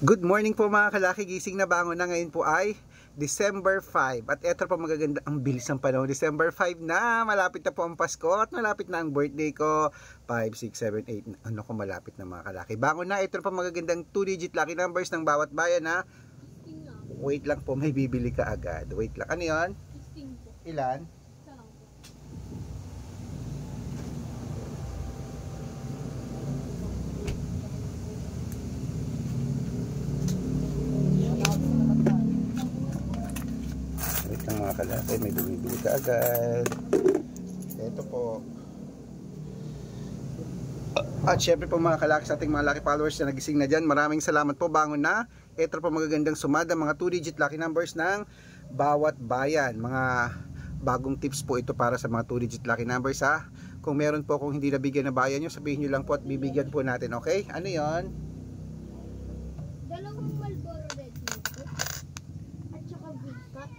Good morning po mga kalaki, gising na bangon na. Ngayon po ay December 5 at eto pa magaganda, ang bilis ng panahon. December 5 na, malapit na po ang Pasko at malapit na ang birthday ko. 5, 6, 7, 8, ano ko malapit na mga kalaki. Bangon na, ito pa magagandang 2-digit lucky numbers ng bawat bayan ha. Wait lang po, may bibili ka agad. Wait lang, ano yun? Ilan? Mga kalaki, may bumibili ka agad. Ito po. At syempre po mga kalaki, sa ating mga lucky followers na nagising na dyan, maraming salamat po, bangon na. Ito po magagandang sumada, mga 2-digit lucky numbers ng bawat bayan. Mga bagong tips po ito para sa mga 2-digit lucky numbers ha. Kung meron po kung hindi nabigyan na bayan nyo, sabihin nyo lang po at bibigyan po natin, okay? Ano yon? Dalawang Marlboro Red Nito at saka Big Cat.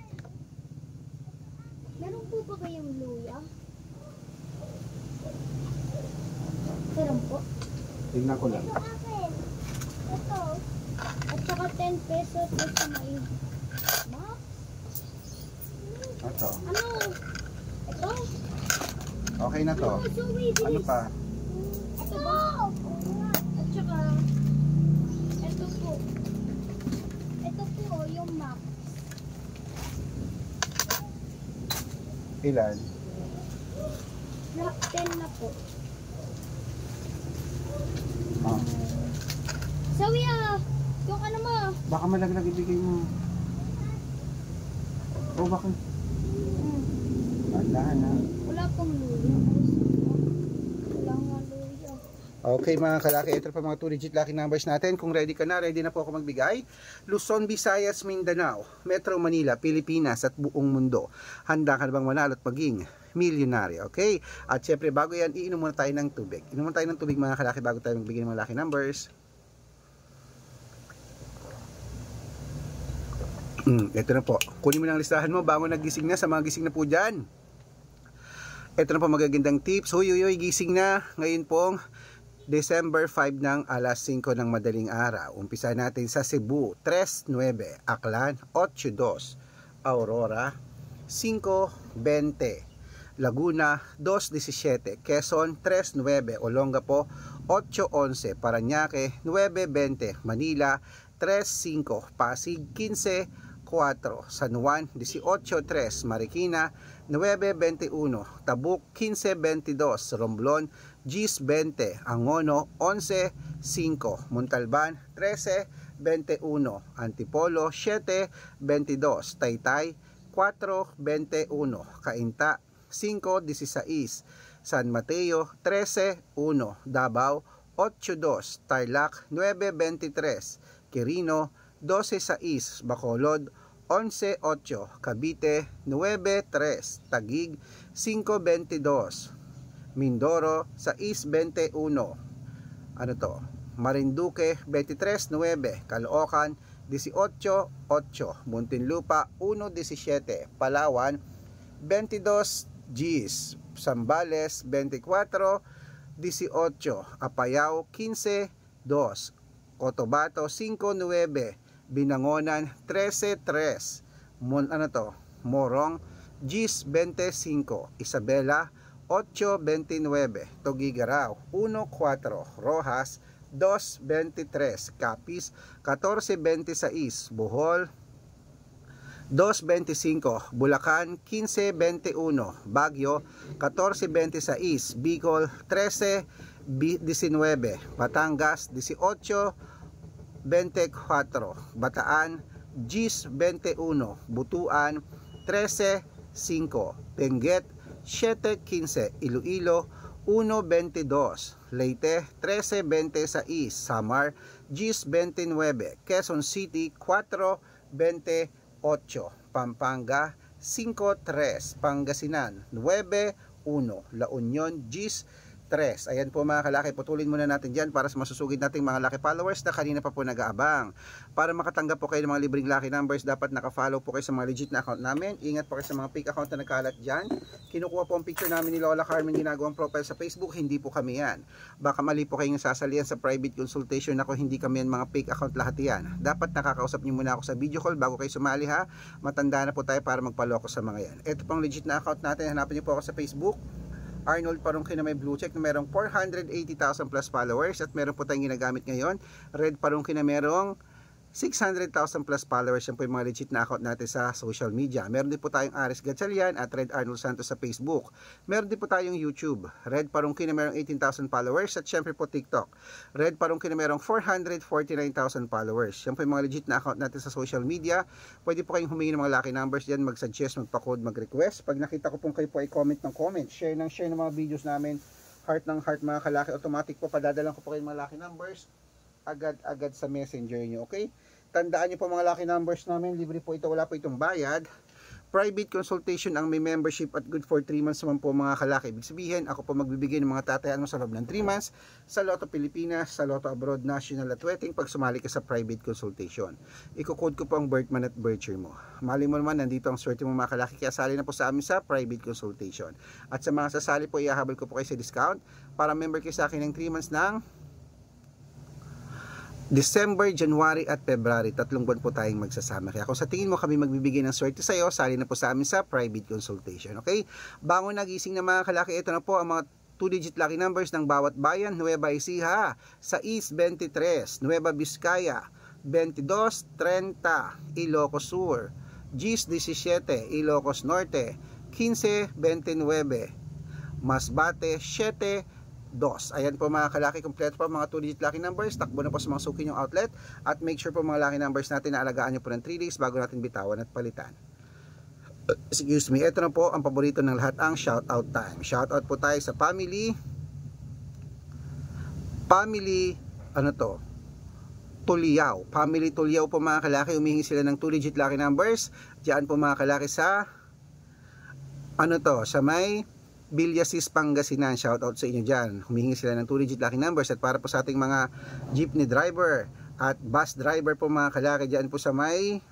Meron po ba kayong luya? Meron po. Tingnan ko lang. Ito akin. Ito. At saka 10 pesos ito may Max. Ito. Ano? Ito? Okay na to. Ano pa? Ito ba? At saka ito po. Ito po yung Max. Ilan? 10 na po. Oh. Sawi yung ano mo? Baka malaglag ibigay mo. O bakit? Wala na. Wala pong luya. Wala nga luya. Okay mga kalaki, ito pa mga 2-digit lucky numbers natin. Kung ready ka na, ready na po ako magbigay. Luzon, Visayas, Mindanao, Metro Manila, Pilipinas at buong mundo. Handa ka na bang manalo at maging milyonaryo? Okay? At syempre bago yan, iinom muna tayo ng tubig. Inom muna tayo ng tubig mga kalaki bago tayo magbigay ng mga lucky numbers. Ito na po. Kunin mo ng listahan mo bago nagising na, sa mga gising na po dyan. Ito na po magagandang tips. Huy, gising na. Ngayon pong December 5 ng alas 5 ng madaling araw. Umpisa natin sa Cebu, 3.9. Aklan, 8.2. Aurora, 5.20. Laguna, 2.17. Quezon, 3.9. Olongapo, 8.11. Parañaque, 9.20. Manila, 3.5. Pasig, 15.4. San Juan, 18.3. Marikina, 9.21. Tabuk, 15.22. Romblon, 10.20. Angono, 11.5. Montalban, 13.21. Antipolo, 7.22. Taytay, 4.21. Cainta, 5.16. San Mateo, 13.1. Davao, 8.2. Tarlac, 9.23. Quirino, 12.6. Bacolod, 11.8. Cavite, 9.3. Taguig, 5.22. Mindoro, 6.21. Ano to? Marinduque, 23.9. Caloocan, 18.8. Muntinlupa, 1.17. Palawan, 22 Gs. Zambales, 24.18. Apayao, 15.2. Cotabato, 5.9. Binangonan, 13.3. Morong, Gis 25. Isabela, 8.29. Tugigaraw, 1.4. Rojas, 2.23. Capiz, 14.26. Bohol, 2.25. Bulacan, 15.21. Baguio, 14.26. Bicol, 13.19. Batangas, 18.24. Bataan, Gis 21. Butuan, 13.5. Benguet, 7.15. Iloilo, 1.22. Leyte, 13.26. Samar, Gis 29. Quezon City, 4.28. Pampanga, 5.3. Pangasinan, 9.1. La Union, Gis 3. Ayan po mga kalaki, putulin muna natin dyan para sa masusugid nating mga lucky followers na kanina pa po nag-aabang. Para makatanggap po kayo ng mga libreng lucky numbers, dapat naka-follow po kayo sa mga legit na account namin. Ingat po kayo sa mga fake account na nagkalat dyan. Kinukuha po ang picture namin ni Lola Carmen, ginagawang profile sa Facebook, hindi po kami yan. Baka mali po kayong sasalihan sa private consultation ako, hindi kami yan, mga fake account lahat yan. Dapat nakakausap niyo muna ako sa video call bago kayo sumali ha. Matanda na po tayo para magpaloko sa mga yan. Ito pang legit na account natin, hanapin niyo po ako sa Facebook. Arnold Parungkin na may blue check na merong 480,000 plus followers, at meron po tayong ginagamit ngayon Red Parungkin na merong 600,000 plus followers. Yan po yung mga legit na account natin sa social media. Meron din po tayong Aris Gatchalian at Red Arnold Santos sa Facebook. Meron din po tayong YouTube, Red Parungkin na merong 18,000 followers, at syempre po TikTok, Red Parungkin na merong 449,000 followers. Yan po yung mga legit na account natin sa social media. Pwede po kayong humingi ng mga lucky numbers dyan, mag-suggest, magpa-code, mag-request. Pag nakita ko pong kayo po ay comment ng comment, share ng mga videos namin, heart ng heart mga kalaki, automatic po padadalan ko po kayo mga lucky numbers agad-agad sa messenger nyo, okay? Tandaan nyo po mga lucky numbers namin, libre po ito, wala po itong bayad. Private consultation ang may membership at good for 3 months naman po mga kalaki. Ibig sabihin, ako po magbibigay ng mga tatayan mo sa loob ng 3 months sa Lotto Pilipinas, sa Lotto Abroad, National at Wedding pag sumali ka sa private consultation. Iko-code ko po ang birth month at birth year mo. Mali mo naman, nandito ang swerte mo mga kalaki, kaya sali na po sa amin sa private consultation. At sa mga sasali po, ihahabol ko po kayo sa discount para member kayo sa akin ng 3 months ng December, January at February. 3 buwan po tayong magsasama. Kaya kung sa tingin mo kami magbibigay ng swerte sa iyo, sali na po sa amin sa private consultation. Okay? Bangon nagising na mga kalaki, ito na po ang mga 2-digit lucky numbers ng bawat bayan. Nueva Ecija, sa East 23, Nueva Vizcaya 22, 30, Ilocos Sur, Gis 17, Ilocos Norte 15, 29, Masbate 7, 2. Ayan po mga kalaki, kompleto po mga 2-digit lucky numbers. Takbo na po sa mga suki nyong outlet, at make sure po mga lucky numbers natin na alagaan nyo po ng 3 days bago natin bitawan at palitan. Excuse me, ito na po ang paborito ng lahat, ang shoutout time. Shoutout po tayo sa family Tuliao. Family Tuliao po mga kalaki, humihingi sila ng 2-digit lucky numbers. Diyan po mga kalaki sa sa may Villasis, Pangasinan. Shoutout sa inyo dyan. Humihingi sila ng 2-digit lucky numbers. At para po sa ating mga jeepney driver at bus driver po mga kalaki, dyan po sa may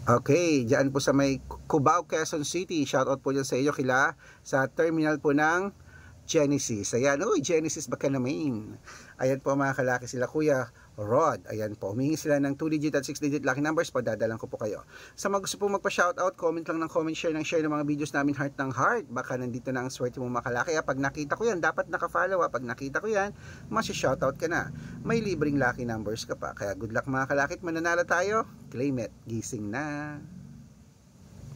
dyan po sa may Cubao, Quezon City. Shoutout po dyan sa inyo kila sa terminal po ng Genesis. Ayan, Genesis baka naman. Ayan po mga kalaki, sila Kuya Rod. Ayan po, humingi sila ng 2-digit at 6-digit lucky numbers, padadalan ko po kayo. Sa mga gusto po magpa-shoutout, comment lang ng comment, share ng mga videos namin, heart ng heart. Baka nandito na ang swerte mo mga kalaki. Pag nakita ko yan, dapat naka-follow. Pag nakita ko yan, masya-shoutout ka na. May libreng lucky numbers ka pa. Kaya good luck mga kalaki, mananalo tayo. Claim it. Gising na.